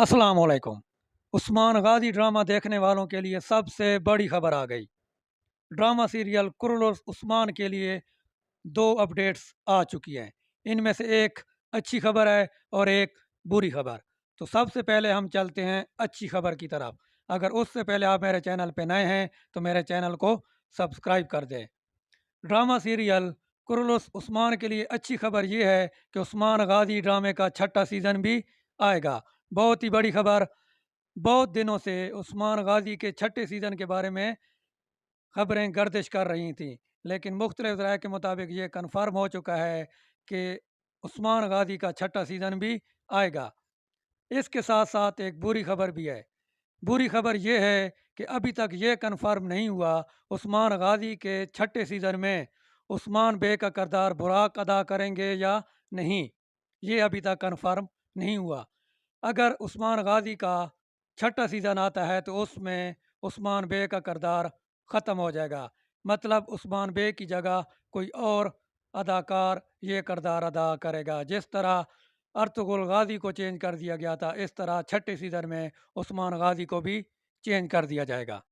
अस्सलाम वालेकुम। उस्मान गाजी ड्रामा देखने वालों के लिए सबसे बड़ी खबर आ गई। ड्रामा सीरियल कुर्रस उस्मान के लिए दो अपडेट्स आ चुकी हैं। इनमें से एक अच्छी खबर है और एक बुरी खबर। तो सबसे पहले हम चलते हैं अच्छी खबर की तरफ। अगर उससे पहले आप मेरे चैनल पे नए हैं तो मेरे चैनल को सब्सक्राइब कर दें। ड्रामा सीरियल कुर्रस उस्मान के लिए अच्छी खबर यह है कि उस्मान गाजी ड्रामे का छठा सीज़न भी आएगा। बहुत ही बड़ी खबर। बहुत दिनों से उस्मान गाजी के छठे सीज़न के बारे में खबरें गर्दिश कर रही थीं, लेकिन मुख्तलिफ ज़राए के मुताबिक ये कन्फर्म हो चुका है कि उस्मान गाजी का छठा सीज़न भी आएगा। इसके साथ साथ एक बुरी खबर भी है। बुरी खबर यह है कि अभी तक ये कन्फर्म नहीं हुआ उस्मान गाजी के छठे सीज़न में उस्मान बे का किरदार बुराक अदा करेंगे या नहीं। ये अभी तक कन्फर्म नहीं हुआ। अगर उस्मान गाजी का छठा सीज़न आता है तो उसमें उस्मान बे का किरदार ख़त्म हो जाएगा। मतलब उस्मान बे की जगह कोई और अदाकार ये किरदार अदा करेगा। जिस तरह अर्तुगरुल गाजी को चेंज कर दिया गया था, इस तरह छठे सीज़न में उस्मान गाजी को भी चेंज कर दिया जाएगा।